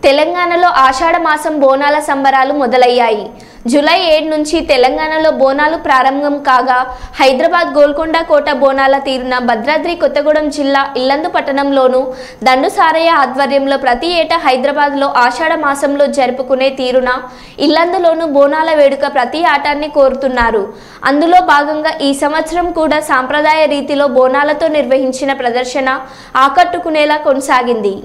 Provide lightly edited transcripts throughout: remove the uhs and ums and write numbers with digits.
తెలంగాణలో ఆషాఢ మాసం బోనాల సంబరాలు మొదలయ్యాయి. జూలై 7 నుంచి తెలంగాణలో బోనాలు ప్రారంభం కాగా హైదరాబాద్ గోల్కొండ కోట బోనాల తీరున భద్రాద్రి కొత్తగూడెం జిల్లా ఇల్లందు పట్టణంలోను దండు సారయ్య ఆధ్వర్యంలో ప్రతి ఏటా హైదరాబాద్లో ఆషాఢ మాసంలో జరుపుకునే తీరున ఇల్లందులోను బోనాల వేడుక ప్రతి ఆటాన్ని కోరుతున్నారు. అందులో భాగంగా ఈ సంవత్సరం కూడా సాంప్రదాయ రీతిలో బోనాలతో నిర్వహించిన ప్రదర్శన ఆకట్టుకునేలా కొనసాగింది.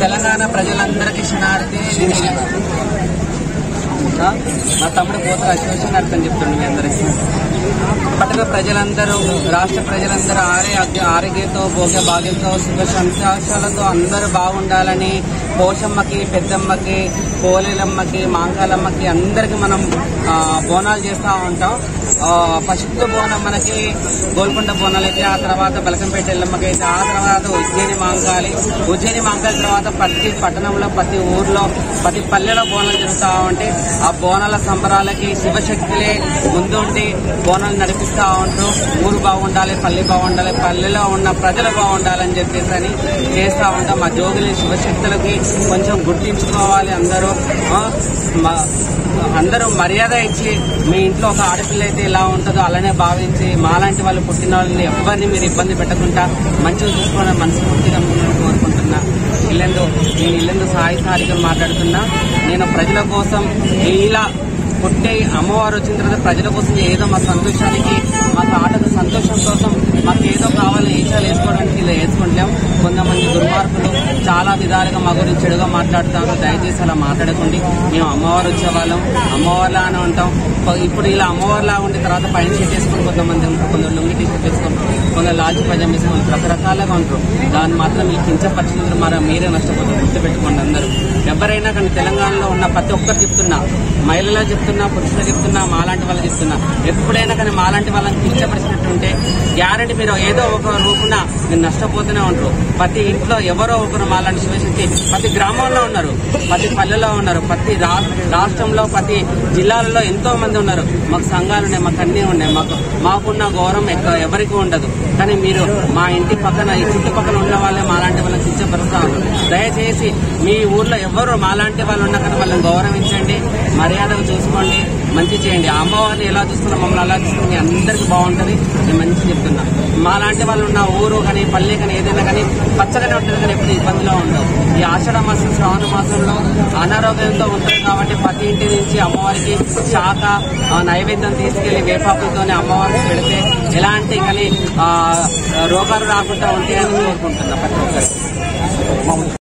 తెలంగాణ ప్రజలందరికీ క్షణార్థి మా తమ్ముడు పోతల అసోసియేషన్ అర్థం చెప్తుండే మీ అందరికీ. పట్టణ ప్రజలందరూ, రాష్ట్ర ప్రజలందరూ ఆరోగ్యంతో, భోగ్య భాగ్యంతో, సుఖ సంతోషాలతో అందరూ బాగుండాలని పోషమ్మకి, పెద్దమ్మకి, పోలేలమ్మకి, మాంకాలమ్మకి అందరికి మనం బోనాలు చేస్తూ ఉంటాం. ఫస్ట్ బోనం మనకి గోల్కొండ బోనాలు అయితే, ఆ తర్వాత బలకంపేట ఎల్లమ్మకి అయితే, ఆ తర్వాత ఉజ్జయిని మాంకాలి తర్వాత ప్రతి పట్టణంలో, ప్రతి ఊర్లో, ప్రతి పల్లెలో బోనాలు జరుగుతూ ఉంటే ఆ బోనాల సంబరాలకి శివశక్తులే ముందుండి బోనాలు నడిపిస్తూ ఉంటారు. ఊరు బాగుండాలి, పల్లె బాగుండాలి, పల్లెలో ఉన్న ప్రజలు బాగుండాలని చెప్పేసి అని చేస్తూ ఉంటాం. మా జోగులు శివశక్తులకి కొంచెం గుర్తించుకోవాలి. అందరూ మర్యాద ఇచ్చి, మీ ఇంట్లో ఒక ఆడపిల్ల అయితే ఎలా ఉంటుందో అలానే భావించి, మాలాంటి వాళ్ళు పుట్టిన వాళ్ళని ఎవరిని మీరు ఇబ్బంది పెట్టకుండా మంచిగా చూసుకోవాలని మనస్ఫూర్తిగా కోరుకుంటున్నా. నేను ఇల్లందు సాయిగా మాట్లాడుతున్నా. నేను ప్రజల కోసం ఇలా పుట్టే అమ్మవారు వచ్చిన తర్వాత ప్రజల కోసం ఏదో మా సంతోషానికి, మా ఆటకు సంతోషం కోసం మాకు ఏదో కావాలని ఈచాలు వేసుకోవడానికి ఇలా వేసుకుంటాం. కొంతమంది దుర్మార్గులు చాలా విధాలుగా మా గురించి చెడుగా మాట్లాడుతారు. దయచేసి అలా మాట్లాడకండి. మేము అమ్మవారు వచ్చేవాళ్ళం, అమ్మవారిలా అని ఉంటాం. ఇప్పుడు ఇలా అమ్మవారిలా ఉండి తర్వాత పైన షీట్ వేసుకుని కొంతమంది ఉంటారు, కొందరు లొంగి టీ షర్ట్ వేసుకుంటారు, కొందరు లాల్చి పజం వేసుకుంటారు, రకరకాలుగా ఉంటారు. దాన్ని మాత్రం మీకు కించపరిచినందుకు మీరే నష్టపోతారు. గుర్తుపెట్టుకోండి అందరూ. ఎవరైనా కానీ తెలంగాణలో ఉన్న ప్రతి ఒక్కరు చెప్తున్నా, మహిళలు చెప్తున్నా, పురుషులు చెప్తున్నా, మాలాంటి వాళ్ళు చెప్తున్నా, ఎప్పుడైనా కానీ మాలాంటి వాళ్ళని కించపరిచినట్టుంటే గ్యారెంటీ మీరు ఏదో ఒక రూపున మీరు నష్టపోతూనే ఉంటారు. ప్రతి ఇంట్లో ఎవరో ఒకరు మాలాంటి శివశక్తి ప్రతి గ్రామంలో ఉన్నారు, ప్రతి పల్లెలో ఉన్నారు, ప్రతి రాష్ట్రంలో, ప్రతి జిల్లాలలో ఎంతో మంది ఉన్నారు. మాకు సంఘాలు ఉన్నాయి, మాకు అన్నీ ఉన్నాయి. మాకున్న గౌరవం ఎవరికి ఉండదు. కానీ మీరు మా ఇంటి పక్కన, ఈ చుట్టుపక్కల ఉన్న వాళ్ళే మాలాంటి వాళ్ళని కించపరుస్తారు. దయచేసి మీ ఊర్లో ఎవరు మాలాంటి వాళ్ళు ఉన్నా కానీ వాళ్ళని గౌరవించండి, మర్యాదగా చూసుకోండి. మంచి చేయండి. ఆ అమ్మవారిని ఎలా చూస్తున్నా మమ్మల్ని అలా చూసుకుని మీ అందరికీ బాగుంటుంది. నేను మంచి చెప్తున్నా. మా లాంటి వాళ్ళు ఉన్న ఊరు కానీ పల్లె కానీ ఏదైనా కానీ పచ్చగానే ఉంటుంది కానీ ఎప్పుడు ఇబ్బందిలో ఉండవు. ఈ ఆషాఢ మాసం శ్రావణ మాసంలో అనారోగ్యంతో ఉంటుంది కాబట్టి ప్రతి ఇంటి నుంచి అమ్మవారికి శాఖ నైవేద్యం తీసుకెళ్లి వేపాకులతోనే అమ్మవారికి పెడితే ఎలాంటి కానీ రోగాలు రాకుండా ఉంటాయని కోరుకుంటున్నా.